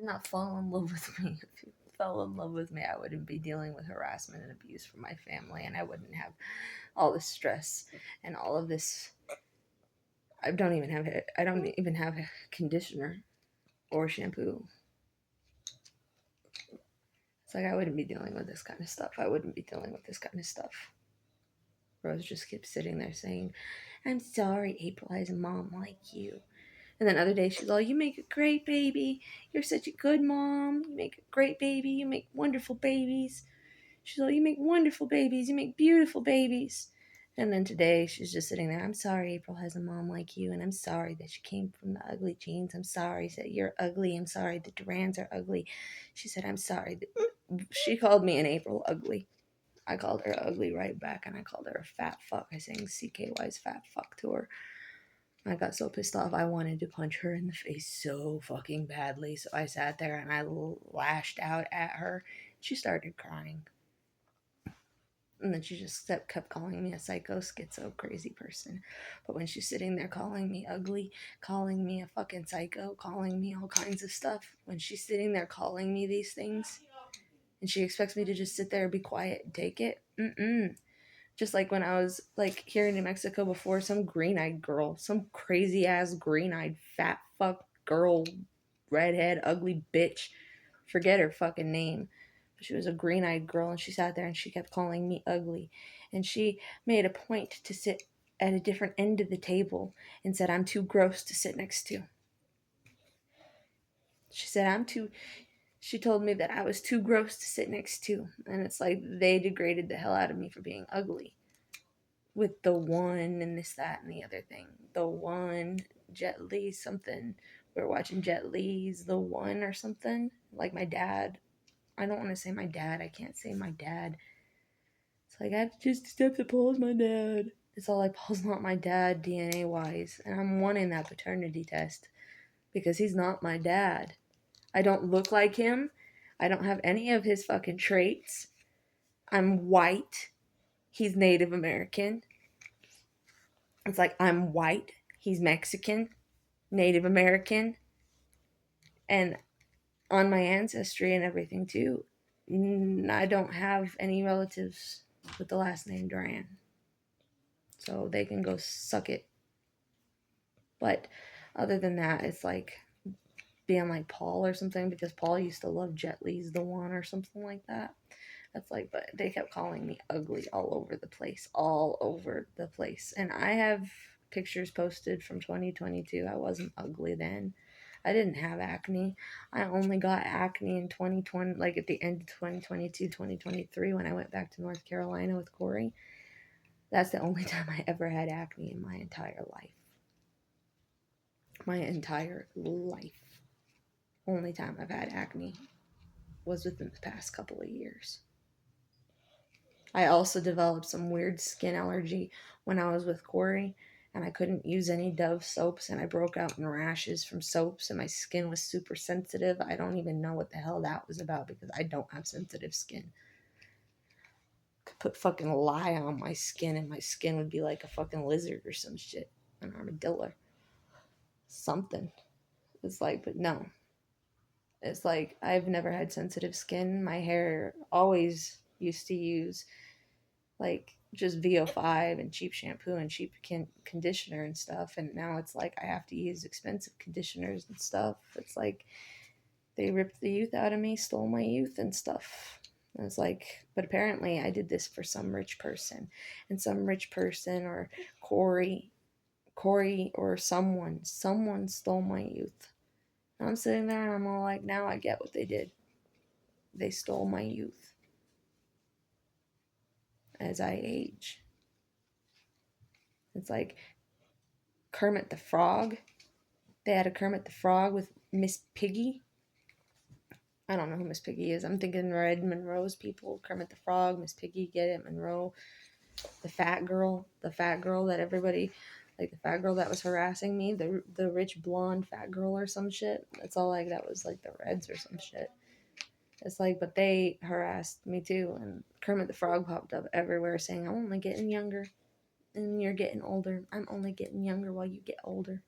did not fall in love with me. If you fell in love with me, I wouldn't be dealing with harassment and abuse from my family, and I wouldn't have all this stress and all of this. I don't even have a conditioner or shampoo. It's like I wouldn't be dealing with this kind of stuff. I wouldn't be dealing with this kind of stuff. Rose just keeps sitting there saying, "I'm sorry, April has a mom like you." And then other days she's all, "You make a great baby. You're such a good mom. You make a great baby. You make wonderful babies." She's all, "You make wonderful babies. You make beautiful babies." And then today she's just sitting there, "I'm sorry April has a mom like you, and I'm sorry that she came from the ugly genes. I'm sorry that you're ugly. I'm sorry the Durans are ugly." She said, "I'm sorry." She called me in April ugly. I called her ugly right back, and I called her a fat fuck. I sang CKY's fat fuck to her. I got so pissed off, I wanted to punch her in the face so fucking badly. So I sat there and I lashed out at her. She started crying. And then she just kept calling me a psycho, schizo, crazy person. But when she's sitting there calling me ugly, calling me a fucking psycho, calling me all kinds of stuff, when she's sitting there calling me these things, and she expects me to just sit there and be quiet and take it, just like when I was like here in New Mexico before, some green-eyed girl, some crazy ass green-eyed fat fuck girl, redhead, ugly bitch, forget her fucking name. But she was a green-eyed girl, and she sat there and she kept calling me ugly, and she made a point to sit at a different end of the table and said I'm too gross to sit next to. She said she told me that I was too gross to sit next to, and it's like they degraded the hell out of me for being ugly. With the one and this, that, and the other thing. The one, Jet Li something. We were watching Jet Li's The One or something. Like my dad. I don't want to say my dad. I can't say my dad. It's like I have to just accept that Paul's my dad. It's all like Paul's not my dad DNA wise. And I'm wanting that paternity test. Because he's not my dad. I don't look like him. I don't have any of his fucking traits. I'm white. He's Native American. It's like I'm white, he's Mexican, Native American, and on my ancestry and everything too, I don't have any relatives with the last name Duran. So they can go suck it. But other than that, it's like being like Paul or something, because Paul used to love Jet Li's The One or something like that. That's like, but they kept calling me ugly all over the place, all over the place. And I have pictures posted from 2022. I wasn't ugly then. I didn't have acne. I only got acne in 2020, like at the end of 2022, 2023, when I went back to North Carolina with Corey. That's the only time I ever had acne in my entire life. My entire life. Only time I've had acne was within the past couple of years. I also developed some weird skin allergy when I was with Corey, and I couldn't use any Dove soaps, and I broke out in rashes from soaps, and my skin was super sensitive. I don't even know what the hell that was about because I don't have sensitive skin. Could put fucking lye on my skin, and my skin would be like a fucking lizard or some shit, an armadillo, something. It's like, but no. It's like I've never had sensitive skin. My hair always used to use like just VO5 and cheap shampoo and cheap conditioner and stuff, and now it's like I have to use expensive conditioners and stuff. It's like they ripped the youth out of me, stole my youth and stuff. And it's like, but apparently I did this for some rich person, and some rich person or Corey or someone stole my youth. And I'm sitting there and I'm all like, now I get what they did. They stole my youth as I age. It's like Kermit the Frog. They had a Kermit the Frog with Miss Piggy. I don't know who Miss Piggy is. I'm thinking Red Monroe's people. Kermit the Frog, Miss Piggy, get it, Monroe. The fat girl that everybody, like the fat girl that was harassing me, the rich blonde fat girl or some shit. That's all like, that was like the Reds or some shit. It's like, but they harassed me too, and Kermit the Frog popped up everywhere saying, I'm only getting younger, and you're getting older. I'm only getting younger while you get older.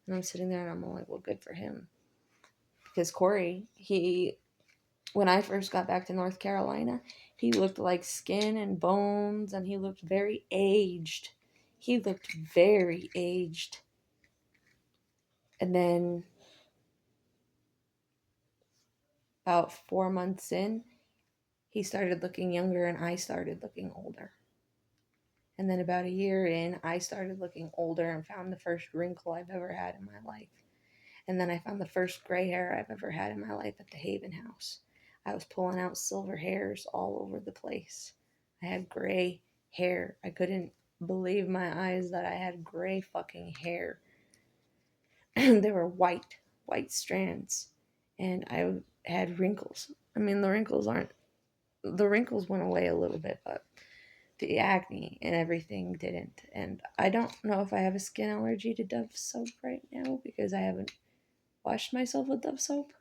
And I'm sitting there and I'm all like, well, good for him. Because Corey, when I first got back to North Carolina, he looked like skin and bones, and he looked very aged. He looked very aged. And then about 4 months in, he started looking younger and I started looking older. And then about a year in, I started looking older and found the first wrinkle I've ever had in my life. And then I found the first gray hair I've ever had in my life at the Haven House. I was pulling out silver hairs all over the place. I had gray hair. I couldn't believe my eyes that I had gray fucking hair. They were white strands. And I had wrinkles. I mean, the wrinkles went away a little bit, but the acne and everything didn't. And I don't know if I have a skin allergy to Dove soap right now because I haven't washed myself with Dove soap.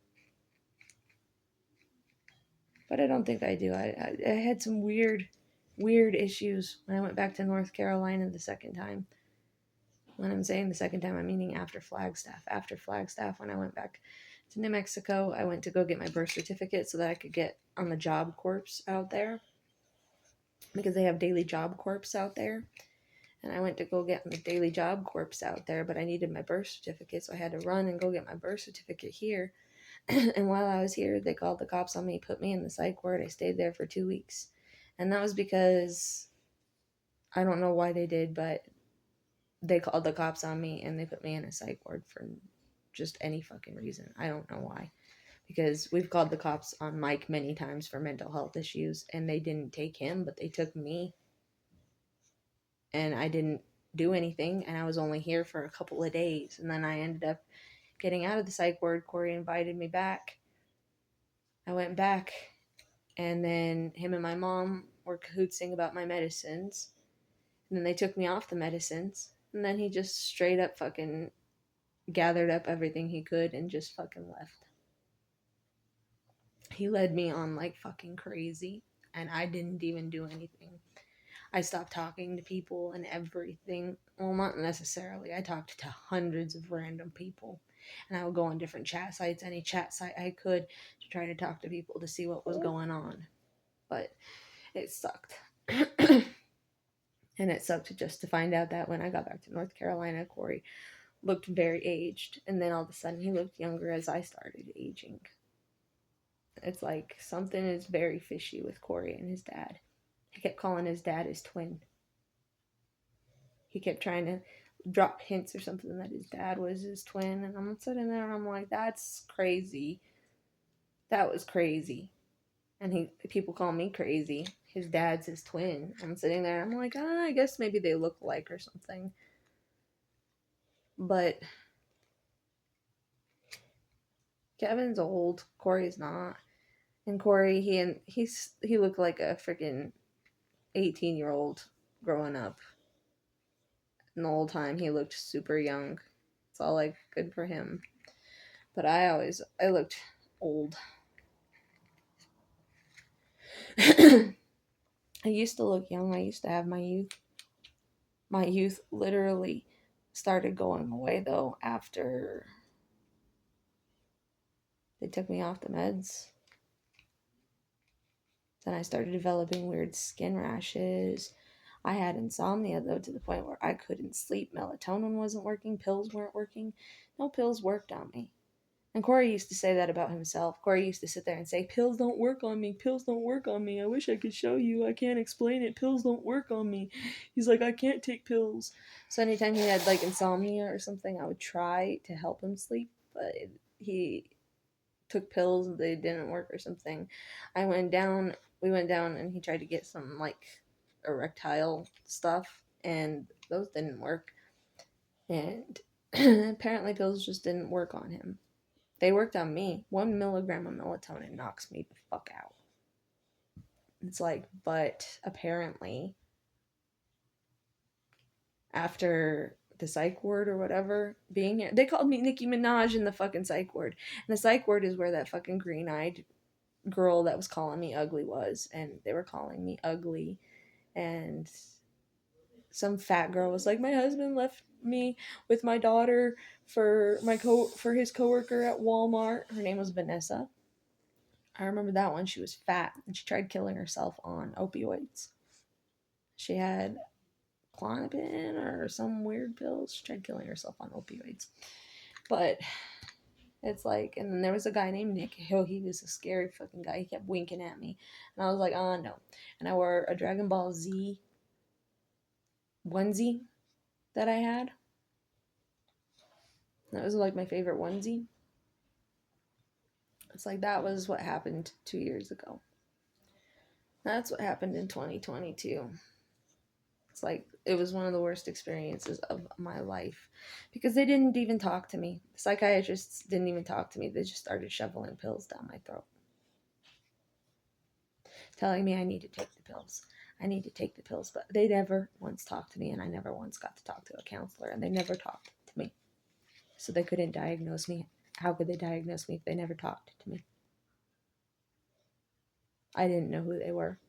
But I don't think I do. I had some weird issues when I went back to North Carolina the second time. When I'm saying the second time, I'm meaning after Flagstaff. After Flagstaff, when I went back to New Mexico, I went to go get my birth certificate so that I could get on the Job Corps out there. Because they have daily Job Corps out there. And I went to go get the daily Job Corps out there, but I needed my birth certificate, so I had to run and go get my birth certificate here. And while I was here, they called the cops on me, put me in the psych ward. I stayed there for 2 weeks. And that was because I don't know why they did, but they called the cops on me and they put me in a psych ward for just any fucking reason. I don't know why. Because we've called the cops on Mike many times for mental health issues, and they didn't take him, but they took me. And I didn't do anything, and I was only here for a couple of days. And then I ended up getting out of the psych ward. Corey invited me back. I went back, and then him and my mom were cahootsing about my medicines. And then they took me off the medicines. And then he just straight up fucking gathered up everything he could and just fucking left. He led me on like fucking crazy, and I didn't even do anything. I stopped talking to people and everything. Well, not necessarily. I talked to hundreds of random people. And I would go on different chat sites, any chat site I could, to try to talk to people to see what was going on. But it sucked. And it sucked just to find out that when I got back to North Carolina, Corey looked very aged. And then all of a sudden he looked younger as I started aging. It's like something is very fishy with Corey and his dad. He kept calling his dad his twin. He kept trying to drop hints or something that his dad was his twin. And I'm sitting there and I'm like, that's crazy. That was crazy. And people call me crazy. His dad's his twin. I'm sitting there and I'm like, I guess maybe they look alike or something. But Kevin's old. Corey's not. And Corey, he looked like a freaking 18-year-old growing up. And the whole time he looked super young. It's all like good for him. But I looked old. I used to look young. I used to have my youth. My youth literally started going away though after they took me off the meds. Then I started developing weird skin rashes. I had insomnia though to the point where I couldn't sleep. Melatonin wasn't working. Pills weren't working. No pills worked on me. And Corey used to say that about himself. Corey used to sit there and say, pills don't work on me. Pills don't work on me. I wish I could show you. I can't explain it. Pills don't work on me. He's like, I can't take pills. So anytime he had like insomnia or something, I would try to help him sleep. But he took pills and they didn't work or something. We went down and he tried to get some like erectile stuff. And those didn't work. And apparently pills just didn't work on him. They worked on me. 1 milligram of melatonin knocks me the fuck out. It's like, but apparently, after the psych ward or whatever, being here, they called me Nicki Minaj in the fucking psych ward. And the psych ward is where that fucking green-eyed girl that was calling me ugly was. And they were calling me ugly. And some fat girl was like, my husband left me with my daughter for his coworker at Walmart. Her name was Vanessa. I remember that one. She was fat and she tried killing herself on opioids. She had Klonopin or some weird pills. She tried killing herself on opioids. But it's like, and then there was a guy named Nick. Oh, he was a scary fucking guy. He kept winking at me. And I was like, oh, no. And I wore a Dragon Ball Z onesie that I had. That was like my favorite onesie. It's like that was what happened 2 years ago. That's what happened in 2022. It's like it was one of the worst experiences of my life because they didn't even talk to me. The psychiatrists didn't even talk to me. They just started shoveling pills down my throat, telling me I need to take the pills. I need to take the pills, but they never once talked to me, and I never once got to talk to a counselor, and they never talked to me. So they couldn't diagnose me. How could they diagnose me if they never talked to me? I didn't know who they were.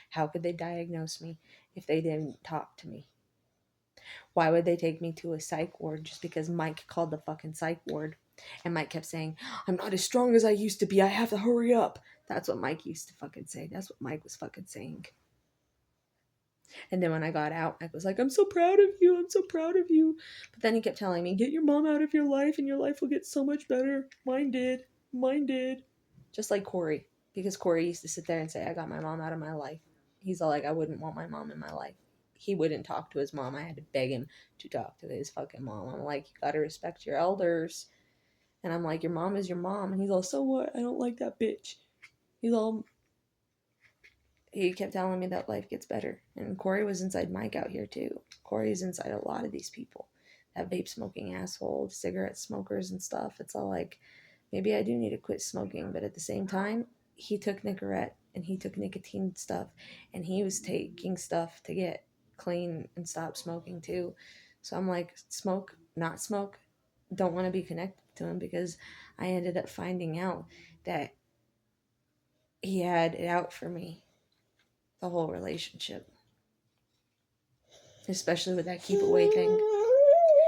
How could they diagnose me if they didn't talk to me? Why would they take me to a psych ward just because Mike called the fucking psych ward? And Mike kept saying, I'm not as strong as I used to be. I have to hurry up. That's what Mike used to fucking say. That's what Mike was fucking saying. And then when I got out, Mike was like, I'm so proud of you. I'm so proud of you. But then he kept telling me, get your mom out of your life and your life will get so much better. Mine did. Mine did. Just like Corey. Because Corey used to sit there and say, I got my mom out of my life. He's all like, I wouldn't want my mom in my life. He wouldn't talk to his mom. I had to beg him to talk to his fucking mom. I'm like, you gotta respect your elders. And I'm like, your mom is your mom. And he's all, so what? I don't like that bitch. He kept telling me that life gets better. And Corey was inside Mike out here too. Corey's inside a lot of these people. That vape smoking asshole, cigarette smokers and stuff. It's all like, maybe I do need to quit smoking. But at the same time, he took Nicorette and he took nicotine stuff. And he was taking stuff to get clean and stop smoking too. So I'm like, smoke, not smoke. Don't want to be connected to him because I ended up finding out that he had it out for me. The whole relationship. Especially with that keep away thing.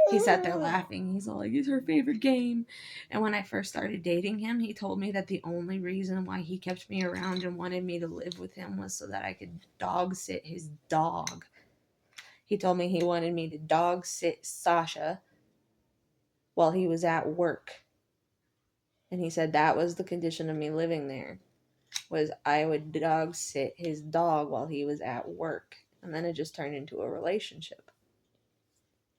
He sat there laughing. He's all like, it's her favorite game. And when I first started dating him, he told me that the only reason why he kept me around and wanted me to live with him was so that I could dog sit his dog. He told me he wanted me to dog sit Sasha while he was at work. And he said that was the condition of me living there. Was I would dog sit his dog while he was at work. And then it just turned into a relationship.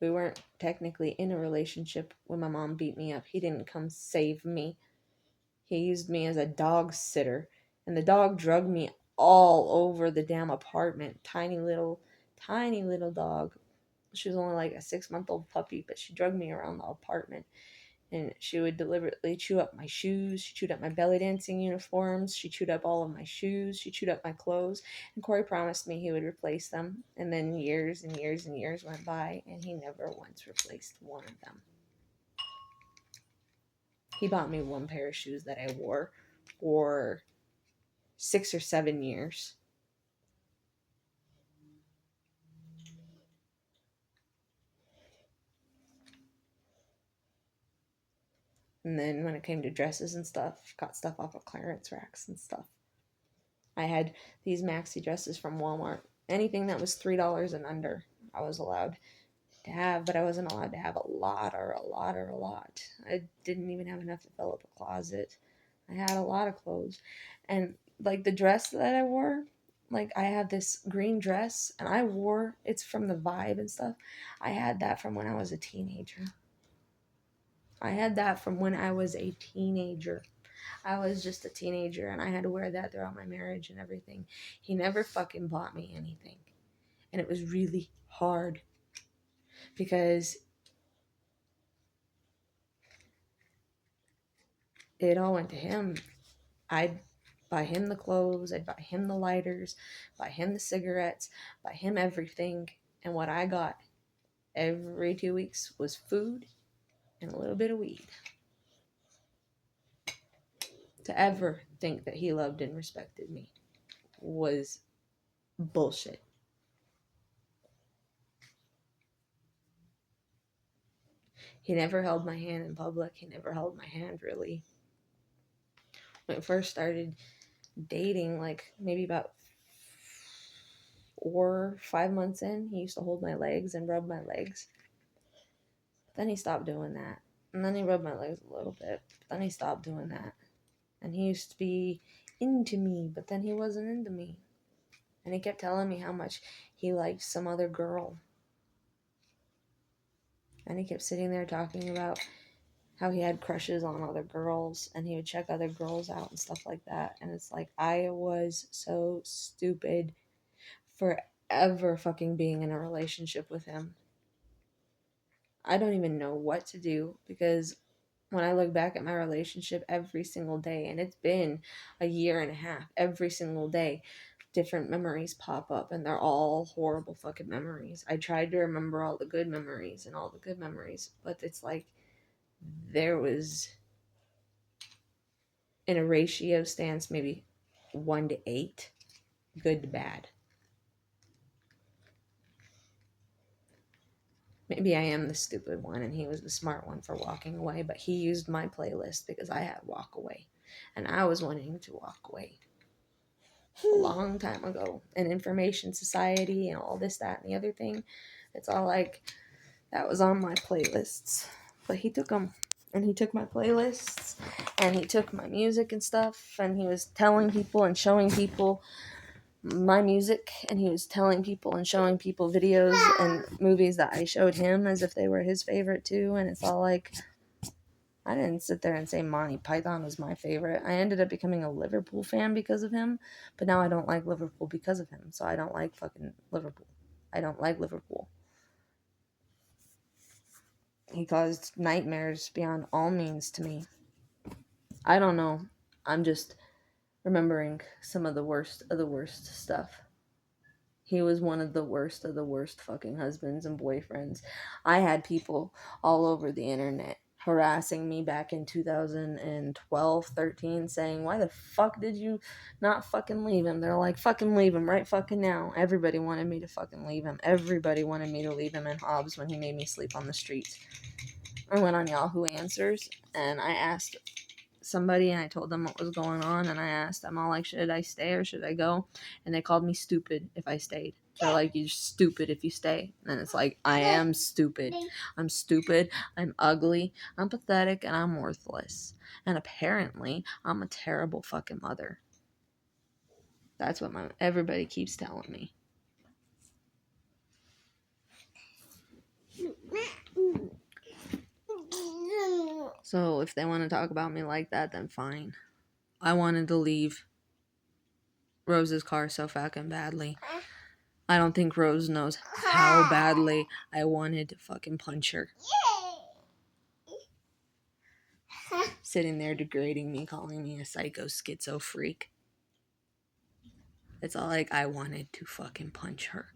We weren't technically in a relationship when my mom beat me up. He didn't come save me. He used me as a dog sitter. And the dog drugged me all over the damn apartment. Tiny little dog. She was only like a 6-month-old puppy, but she drugged me around the apartment. And she would deliberately chew up my shoes. She chewed up my belly dancing uniforms. She chewed up all of my shoes. She chewed up my clothes. And Corey promised me he would replace them. And then years and years and years went by, and he never once replaced one of them. He bought me one pair of shoes that I wore for 6 or 7 years. And then when it came to dresses and stuff, got stuff off of clearance racks and stuff. I had these maxi dresses from Walmart. Anything that was $3 and under, I was allowed to have, but I wasn't allowed to have a lot. I didn't even have enough to fill up a closet. I had a lot of clothes. And like the dress that I wore, like I had this green dress and it's from the Vibe and stuff. I had that from when I was a teenager. I was just a teenager and I had to wear that throughout my marriage and everything. He never fucking bought me anything. And it was really hard because it all went to him. I'd buy him the clothes, I'd buy him the lighters, buy him the cigarettes, buy him everything. And what I got every 2 weeks was food and a little bit of weed. To ever think that he loved and respected me was bullshit. He never held my hand in public. He never held my hand, really. When I first started dating, like maybe about 4 or 5 months in, he used to hold my legs and rub my legs. Then he stopped doing that. And then he rubbed my legs a little bit. But then he stopped doing that. And he used to be into me, but then he wasn't into me. And he kept telling me how much he liked some other girl. And he kept sitting there talking about how he had crushes on other girls and he would check other girls out and stuff like that. And it's like, I was so stupid for ever fucking being in a relationship with him. I don't even know what to do, because when I look back at my relationship every single day, and it's been a year and a half, every single day, different memories pop up, and they're all horrible fucking memories. I tried to remember all the good memories and all the good memories, but it's like there was, in a ratio stance, maybe 1 to 8, good to bad. Maybe I am the stupid one and he was the smart one for walking away, but he used my playlist because I had walk away. And I was wanting to walk away a long time ago. And information society and all this, that, and the other thing, it's all like, that was on my playlists. But he took them. And he took my playlists and he took my music and stuff. And he was telling people and showing people my music, and he was telling people and showing people videos and movies that I showed him as if they were his favorite too. And it's all like, I didn't sit there and say Monty Python was my favorite. I ended up becoming a Liverpool fan because of him, but now I don't like Liverpool because of him. So I don't like fucking Liverpool. I don't like Liverpool. He caused nightmares beyond all means to me. I don't know. I'm just remembering some of the worst stuff. He was one of the worst fucking husbands and boyfriends. I had people all over the internet harassing me back in 2012, 13, saying, why the fuck did you not fucking leave him? They're like, fucking leave him right fucking now. Everybody wanted me to fucking leave him. Everybody wanted me to leave him in Hobbs when he made me sleep on the streets. I went on Yahoo Answers and I asked somebody and I told them what was going on, and I asked them all like, should I stay or should I go? And they called me stupid if I stayed. They're like, you're stupid if you stay. And it's like, I am stupid. I'm stupid. I'm ugly. I'm pathetic, and I'm worthless. And apparently, I'm a terrible fucking mother. That's what everybody keeps telling me. So if they want to talk about me like that, then fine. I wanted to leave Rose's car so fucking badly. I don't think Rose knows how badly I wanted to fucking punch her. Sitting there degrading me, calling me a psycho schizo freak. It's all like, I wanted to fucking punch her.